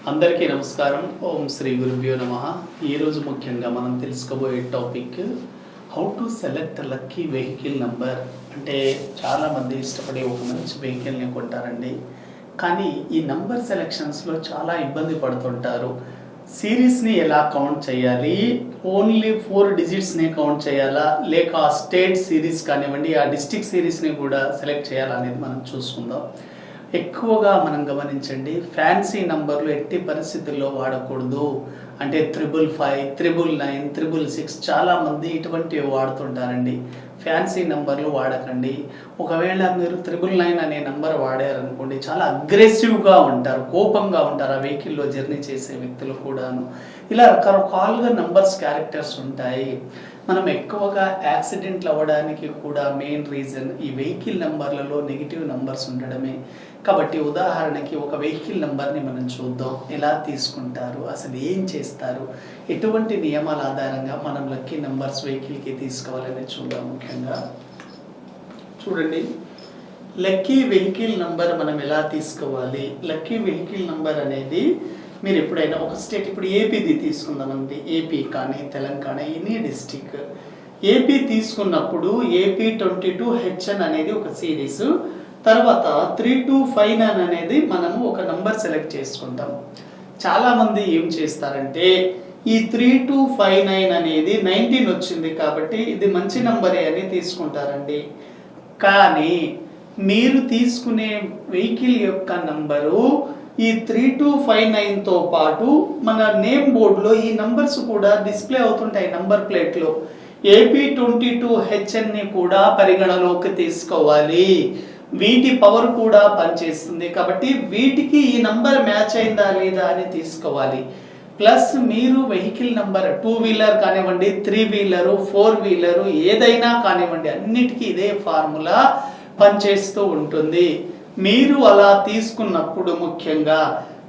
అందరికీ నమస్కారం. ఓం శ్రీ గురుభ్యో నమః. ఈరోజు ముఖ్యంగా మనం తెలుసుకోబోయే topic how to select lucky vehicle number. అంటే చాలామంది ఇష్టపడి ఒక మంచి వెహికల్ని కొంటారండి. కానీ ఈ నంబర్ సెలెక్షన్స్లో చాలా ఇబ్బంది పడుతుంటారు. సిరీస్ని ఎలా కౌంట్ చేయాలి, ఓన్లీ 4 డిజిట్స్ని కౌంట్ చేయాలా, లేక ఆ స్టేట్ సిరీస్ కానివ్వండి ఆ డిస్ట్రిక్ట్ సిరీస్ని కూడా సెలెక్ట్ చేయాలా అనేది మనం చూసుకుందాం. ఎక్కువగా మనం గమనించండి, ఫ్యాన్సీ నంబర్లు ఎట్టి పరిస్థితుల్లో వాడకూడదు. అంటే 555, 999, 666 చాలామంది ఇటువంటివి వాడుతుంటారండి. ఫ్యాన్సీ నంబర్లు వాడకండి. ఒకవేళ మీరు 999 అనే నంబర్ వాడారనుకోండి, చాలా అగ్రెసివ్గా ఉంటారు, కోపంగా ఉంటారు ఆ వెహికల్లో జర్నీ చేసే వ్యక్తులు కూడాను. ఇలా రకరకాలుగా నంబర్స్ క్యారెక్టర్స్ ఉంటాయి. మనం ఎక్కువగా యాక్సిడెంట్లు అవ్వడానికి కూడా మెయిన్ రీజన్ ఈ వెహికల్ నంబర్లలో నెగిటివ్ నంబర్స్ ఉండడమే. కాబట్టి ఉదాహరణకి ఒక వెహికల్ నంబర్ని మనం చూద్దాం. ఎలా తీసుకుంటారు, అసలు ఏం చేస్తారు, ఎటువంటి నియమాల ఆధారంగా మనం లక్కీ నంబర్స్ వెహికల్కి తీసుకోవాలని చూద్దాం. ముఖ్యంగా చూడండి, లక్కీ వెహికల్ నంబర్ మనం ఎలా తీసుకోవాలి. లక్కీ వెహికల్ నంబర్ అనేది మీరు ఎప్పుడైనా ఒక స్టేట్, ఇప్పుడు ఏపీది తీసుకుందామండి. ఏపీ కానీ తెలంగాణ ఎనీ డిస్టిక్, ఏపీ తీసుకున్నప్పుడు ఏపీ 22HN అనేది ఒక సిరీస్, తర్వాత 3259 అనేది మనము ఒక నంబర్ సెలెక్ట్ చేసుకుంటాం. చాలామంది ఏం చేస్తారంటే ఈ 3259 అనేది 19 వచ్చింది కాబట్టి ఇది మంచి నంబరే అని తీసుకుంటారండి. కానీ మీరు తీసుకునే వెహికల్ యొక్క నంబరు ఈ 3259తో పాటు మన నేమ్ బోర్డులో ఈ నంబర్స్ కూడా డిస్ప్లే అవుతుంటాయి. నంబర్ ప్లేట్లో ఏపీ 22HN కూడా పరిగణలోకి తీసుకోవాలి. వీటి పవర్ కూడా పనిచేస్తుంది కాబట్టి వీటికి ఈ నంబర్ మ్యాచ్ అయిందా లేదా అని తీసుకోవాలి. ప్లస్ మీరు వెహికల్ నంబర్ 2 వీలర్ కానివ్వండి, 3 వీలరు, 4 వీలరు ఏదైనా కానివ్వండి, అన్నిటికీ ఇదే ఫార్ములా పనిచేస్తూ ఉంటుంది. మీరు అలా తీసుకున్నప్పుడు ముఖ్యంగా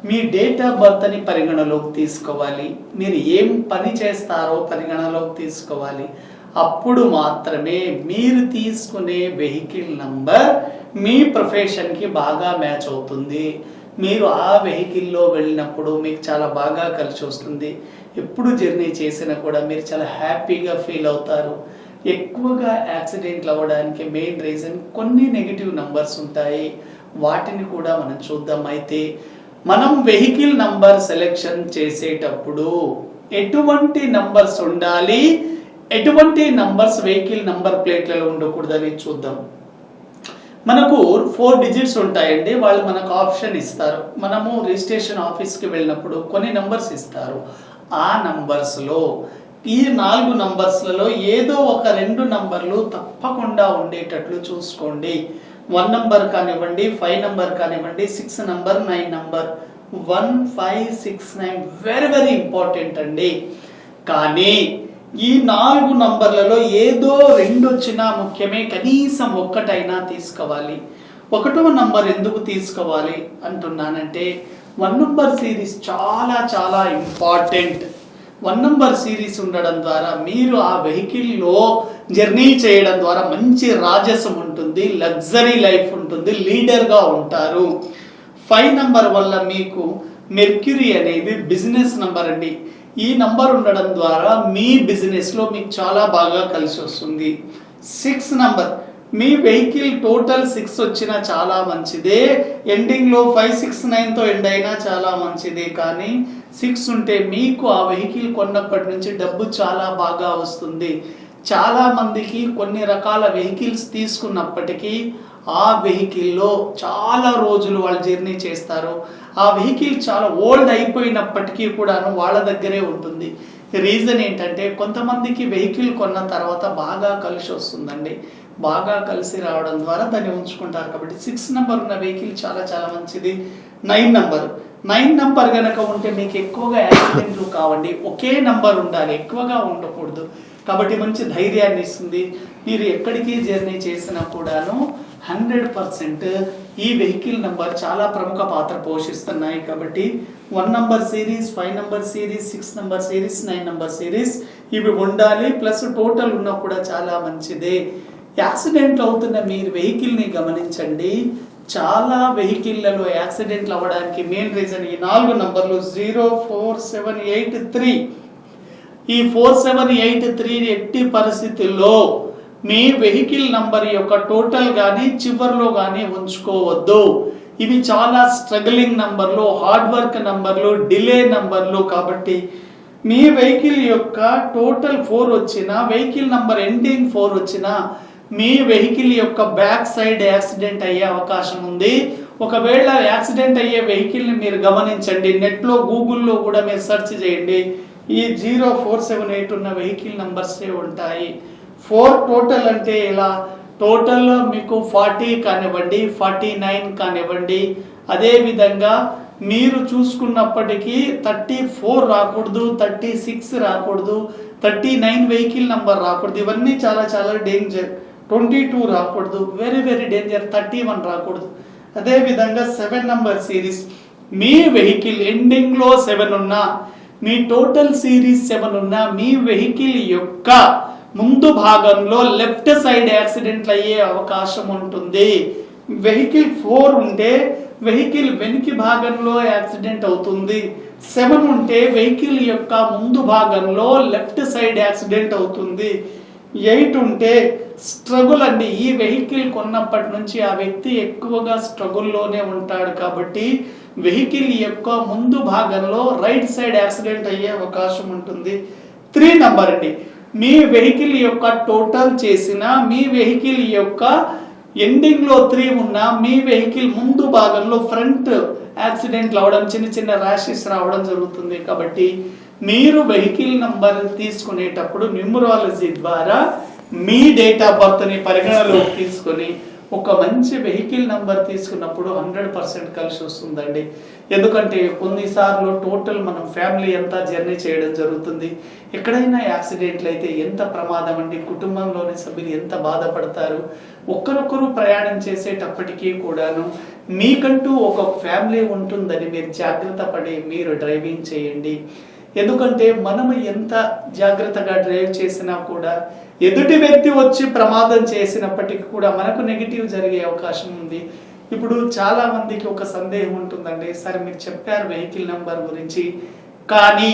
మీ డేట్ ఆఫ్ బర్త్ని పరిగణలోకి తీసుకోవాలి. మీరు ఏం పని చేస్తారో పరిగణలోకి తీసుకోవాలి. అప్పుడు మాత్రమే మీరు తీసుకునే వెహికల్ నంబర్ మీ ప్రొఫెషన్కి బాగా మ్యాచ్ అవుతుంది. మీరు ఆ వెహికల్లో వెళ్ళినప్పుడు మీకు చాలా బాగా కలిసి వస్తుంది. ఎప్పుడు జర్నీ చేసినా కూడా మీరు చాలా హ్యాపీగా ఫీల్ అవుతారు. ఎక్కువగా యాక్సిడెంట్లు అవ్వడానికి మెయిన్ రీజన్ కొన్ని నెగిటివ్ నంబర్స్ ఉంటాయి. వాటిని కూడా మనం చూద్దాం. అయితే మనం వెహికల్ నంబర్ సెలెక్షన్ చేసేటప్పుడు ఎటువంటి నంబర్స్ ఉండాలి, ఎటువంటి నంబర్స్ వెహికల్ నంబర్ ప్లేట్లలో ఉండకూడదని చూద్దాం. మనకు 4 డిజిట్స్ ఉంటాయండి. వాళ్ళు మనకు ఆప్షన్ ఇస్తారు. మనము రిజిస్ట్రేషన్ ఆఫీస్కి వెళ్ళినప్పుడు కొన్ని నంబర్స్ ఇస్తారు. ఆ నంబర్స్లో ఈ 4 నంబర్స్లలో ఏదో ఒక 2 నంబర్లు తప్పకుండా ఉండేటట్లు చూసుకోండి. 1 నంబర్ కానివ్వండి, 5 నంబర్ కానివ్వండి, 6 number, 9 number, 1, 5, 6, 9 very very important అండి. కానీ ఈ 4 నంబర్లలో ఏదో 2 వచ్చినా ముఖ్యమే, కనీసం ఒక్కటైనా తీసుకోవాలి. 1వ నంబర్ ఎందుకు తీసుకోవాలి అంటున్నానంటే 1 నంబర్ సిరీస్ చాలా చాలా ఇంపార్టెంట్. 1 నంబర్ సిరీస్ ఉండడం ద్వారా మీరు ఆ వెహికల్లో జర్నీ చేయడం ద్వారా మంచి రాజసం ఉంటుంది, లగ్జరీ లైఫ్ ఉంటుంది, లీడర్గా ఉంటారు. 5 నంబర్ వల్ల మీకు మెర్క్యూరీ అనేది బిజినెస్ నంబర్ అండి. ఈ నంబర్ ఉండడం ద్వారా మీ బిజినెస్లో మీకు చాలా బాగా కలిసి వస్తుంది. 6 నంబర్, మీ వెహికల్ టోటల్ 6 వచ్చినా చాలా మంచిదే, ఎండింగ్లో 5, 6, 9తో ఎండ్ అయినా చాలా మంచిదే. కానీ 6 ఉంటే మీకు ఆ వెహికల్ కొన్నప్పటి నుంచి డబ్బు చాలా బాగా వస్తుంది. చాలా మందికి కొన్ని రకాల వెహికల్స్ తీసుకున్నప్పటికీ ఆ వెహికల్లో చాలా రోజులు వాళ్ళు జర్నీ చేస్తారు. ఆ వెహికల్ చాలా ఓల్డ్ అయిపోయినప్పటికీ కూడాను వాళ్ళ దగ్గరే ఉంటుంది. రీజన్ ఏంటంటే కొంతమందికి వెహికల్ కొన్న తర్వాత బాగా కలిసి వస్తుందండి. బాగా కలిసి రావడం ద్వారా దాన్ని ఉంచుకుంటారు. కాబట్టి 6 నంబర్ ఉన్న వెహికల్ చాలా చాలా మంచిది. 9 నంబర్ కనుక ఉంటే మీకు ఎక్కువగా యాక్సిడెంట్లు కావండి. ఒకే నంబర్ ఉండాలి, ఎక్కువగా ఉండకూడదు. కాబట్టి మంచి ధైర్యాన్ని ఇస్తుంది. మీరు ఎక్కడికి జర్నీ చేసినా కూడాను 100% ఈ వెహికల్ నంబర్ చాలా ప్రముఖ పాత్ర పోషిస్తున్నాయి. కాబట్టి 1 number series, 5 number series, 6 number series, 9 number series ఇవి ఉండాలి. ప్లస్ టోటల్ ఉన్నా కూడా చాలా మంచిదే. యాక్సిడెంట్ అవుతున్న మీరు వెహికల్ని గమనించండి. చాలా వెహికల్లలో యాక్సిడెంట్లు అవ్వడానికి మెయిన్ రీజన్ ఈ 4 నంబర్లు 04783. ఈ 4783 ఎట్టి పరిస్థితుల్లో మీ వెహికల్ నంబర్ యొక్క టోటల్ కానీ చివర్లో కానీ ఉంచుకోవద్దు. ఇవి చాలా స్ట్రగలింగ్ నంబర్లు, హార్డ్ వర్క్ నంబర్లు, డిలే నంబర్లు. కాబట్టి మీ వెహికల్ యొక్క టోటల్ 4 వచ్చినా, వెహికల్ నంబర్ ఎండింగ్ 4 వచ్చినా మీ వెహికల్ యొక్క బ్యాక్ సైడ్ యాక్సిడెంట్ అయ్యే అవకాశం ఉంది. ఒకవేళ యాక్సిడెంట్ అయ్యే వెహికల్ని మీరు గమనించండి, నెట్లో గూగుల్లో కూడా మీరు సెర్చ్ చేయండి. ఈ 0478 ఉన్న వెహికల్ నంబర్సే ఉంటాయి. 4 టోటల్ అంటే ఇలా టోటల్ మీకు 40 కానివ్వండి, 49 కానివ్వండి. అదేవిధంగా మీరు చూసుకున్నప్పటికీ 34 రాకూడదు, 36 రాకూడదు, 39 వెహికల్ నంబర్ రాకూడదు. ఇవన్నీ చాలా చాలా డేంజర్. 22 రాకూడదు, వెరీ వెరీ డేంజర్. 31 రాకూడదు. అదేవిధంగా 7 నంబర్ సిరీస్, మీ వెహికల్ ఎండింగ్లో 7 ఉన్నా, మీ టోటల్ సిరీస్ 7 ఉన్నా, మీ వెహికల్ యొక్క ముందు భాగంలో లెఫ్ట్ సైడ్ యాక్సిడెంట్లు అయ్యే అవకాశం ఉంటుంది. వెహికల్ 4 ఉంటే వెహికల్ వెనుక భాగంలో యాక్సిడెంట్ అవుతుంది. 7 ఉంటే వెహికల్ యొక్క ముందు భాగంలో లెఫ్ట్ సైడ్ యాక్సిడెంట్ అవుతుంది. 8 ఉంటే స్ట్రగుల్ అండి. ఈ వెహికల్ కొన్నప్పటి నుంచి ఆ వ్యక్తి ఎక్కువగా స్ట్రగుల్లోనే ఉంటాడు. కాబట్టి వెహికల్ యొక్క ముందు భాగంలో రైట్ సైడ్ యాక్సిడెంట్ అయ్యే అవకాశం ఉంటుంది. 3 నంబర్ అండి, మీ వెహికల్ యొక్క టోటల్ చేసిన, మీ వెహికల్ యొక్క ఎండింగ్ లో 3 ఉన్నా, మీ వెహికల్ ముందు భాగంలో ఫ్రంట్ యాక్సిడెంట్లు అవడం, చిన్న చిన్న ర్యాషెస్ రావడం జరుగుతుంది. కాబట్టి మీరు వెహికల్ నంబర్ తీసుకునేటప్పుడు న్యూమరాలజీ ద్వారా మీ డేట్ ఆఫ్ బర్త్ని పరిగణలోకి తీసుకొని ఒక మంచి వెహికల్ నంబర్ తీసుకున్నప్పుడు 100% కలిసి వస్తుందండి. ఎందుకంటే కొన్నిసార్లు టోటల్ మనం ఫ్యామిలీ అంతా జర్నీ చేయడం జరుగుతుంది. ఎక్కడైనా యాక్సిడెంట్లు అయితే ఎంత ప్రమాదం అండి. కుటుంబంలోని సభ్యులు ఎంత బాధపడతారు. ఒక్కరొక్కరు ప్రయాణం చేసేటప్పటికీ కూడాను మీకంటూ ఒక ఫ్యామిలీ ఉంటుందని మీరు జాగ్రత్త పడి మీరు డ్రైవింగ్ చేయండి. ఎందుకంటే మనము ఎంత జాగ్రత్తగా డ్రైవ్ చేసినా కూడా ఎదుటి వ్యక్తి వచ్చి ప్రమాదం చేసినప్పటికీ కూడా మనకు నెగిటివ్ జరిగే అవకాశం ఉంది. ఇప్పుడు చాలా మందికి ఒక సందేహం ఉంటుందండి, సరే మీరు చెప్పారు వెహికల్ నంబర్ గురించి, కానీ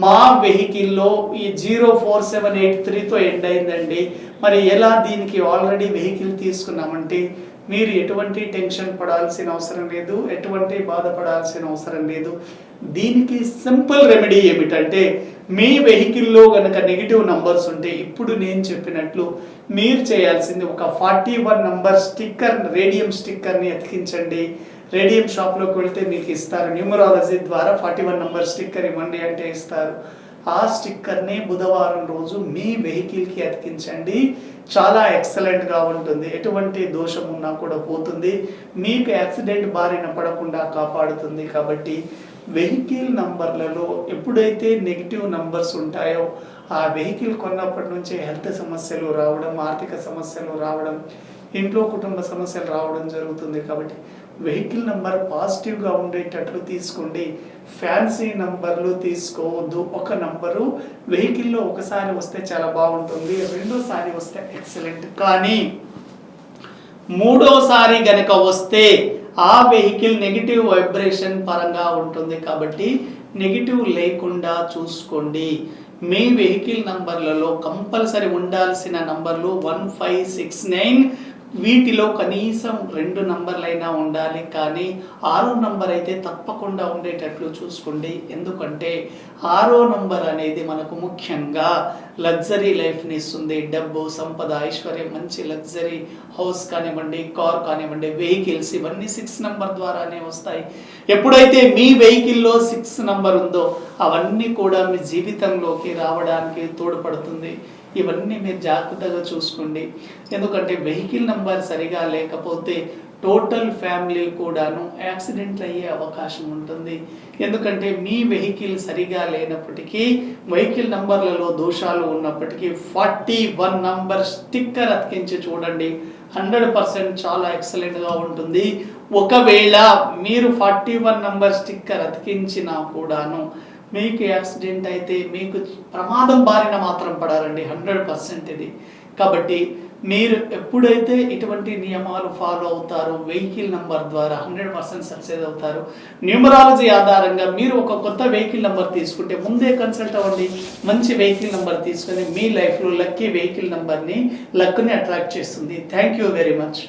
మా వెహికల్లో ఈ 04783తో ఎండ్ అయిందండి, మరి ఎలా దీనికి ఆల్రెడీ వెహికల్ తీసుకున్నామంటే మీరు ఎటువంటి టెన్షన్ పడాల్సిన అవసరం లేదు, ఎటువంటి బాధపడాల్సిన అవసరం లేదు. దీనికి సింపుల్ రెమెడీ ఏమిటంటే మీ వెహికల్లో గనక నెగిటివ్ నంబర్స్ ఉంటే ఇప్పుడు నేను చెప్పినట్లు మీరు చేయాల్సింది ఒక 41 నంబర్ స్టిక్కర్, రేడియం స్టిక్కర్ని అతికించండి. రేడియం షాప్లోకి వెళ్తే మీకు ఇస్తారు. న్యూమరాలజీ ద్వారా 41 నంబర్ స్టిక్కర్ ఇవ్వండి అంటే ఇస్తారు. ఆ స్టిక్కర్ని బుధవారం రోజు మీ వెహికల్కి అతికించండి. చాలా ఎక్సలెంట్గా ఉంటుంది. ఎటువంటి దోషం ఉన్నా కూడా పోతుంది. మీకు యాక్సిడెంట్ బారిన పడకుండా కాపాడుతుంది. కాబట్టి వెహికల్ నంబర్లలో ఎప్పుడైతే నెగిటివ్ నంబర్స్ ఉంటాయో ఆ వెహికల్ కొన్నప్పటి నుంచే హెల్త్ సమస్యలు రావడం, ఆర్థిక సమస్యలు రావడం, ఇంట్లో కుటుంబ సమస్యలు రావడం జరుగుతుంది. కాబట్టి వెహికల్ నంబర్ పాజిటివ్గా ఉండేటట్లు తీసుకోండి. ఫ్యాన్సీ నంబర్లు తీసుకోవద్దు. ఒక నంబరు వెహికల్లో ఒకసారి వస్తే చాలా బాగుంటుంది, రెండోసారి వస్తే ఎక్సలెంట్, కానీ మూడోసారి గనక వస్తే ఆ వెహికల్ నెగిటివ్ వైబ్రేషన్ పరంగా ఉంటుంది. కాబట్టి నెగిటివ్ లేకుండా చూసుకోండి. మీ వెహికల్ నంబర్లలో కంపల్సరీ ఉండాల్సిన నంబర్లు 1569, వీటిలో కనీసం 2 నంబర్లైనా ఉండాలి. కానీ 6వ నంబర్ అయితే తప్పకుండా ఉండేటట్లు చూసుకోండి. ఎందుకంటే 6వ నంబర్ అనేది మనకు ముఖ్యంగా లగ్జరీ లైఫ్ని ఇస్తుంది. డబ్బు, సంపద, ఐశ్వర్యం, మంచి లగ్జరీ హౌస్ కానివ్వండి, కార్ కానివ్వండి, వెహికల్స్ ఇవన్నీ 6 నంబర్ ద్వారానే వస్తాయి. ఎప్పుడైతే మీ వెహికల్లో 6 నంబర్ ఉందో అవన్నీ కూడా మీ జీవితంలోకి రావడానికి తోడ్పడుతుంది. ఇవన్నీ మీరు జాగ్రత్తగా చూసుకోండి. ఎందుకంటే వెహికల్ నంబర్ సరిగా లేకపోతే టోటల్ ఫ్యామిలీ కూడాను యాక్సిడెంట్లు అయ్యే అవకాశం ఉంటుంది. ఎందుకంటే మీ వెహికల్ సరిగా లేనప్పటికీ, వెహికల్ నంబర్లలో దోషాలు ఉన్నప్పటికీ 41 నంబర్ స్టిక్కర్ అతికించి చూడండి. 100% చాలా ఎక్సలెంట్గా ఉంటుంది. ఒకవేళ మీరు 41 నంబర్ స్టిక్కర్ అతికించినా కూడాను మీకు యాక్సిడెంట్ అయితే మీకు ప్రమాదం బారిన మాత్రం పడారండి, 100% ఇది. కాబట్టి మీరు ఎప్పుడైతే ఇటువంటి నియమాలు ఫాలో అవుతారో వెహికల్ నంబర్ ద్వారా 100% సక్సెస్ అవుతారు. న్యూమరాలజీ ఆధారంగా మీరు ఒక కొత్త వెహికల్ నంబర్ తీసుకుంటే ముందే కన్సల్ట్ అవ్వండి. మంచి వెహికల్ నంబర్ తీసుకొని మీ లైఫ్లో లక్కీ వెహికల్ నంబర్ని లక్ని అట్రాక్ట్ చేస్తుంది. Thank you very much.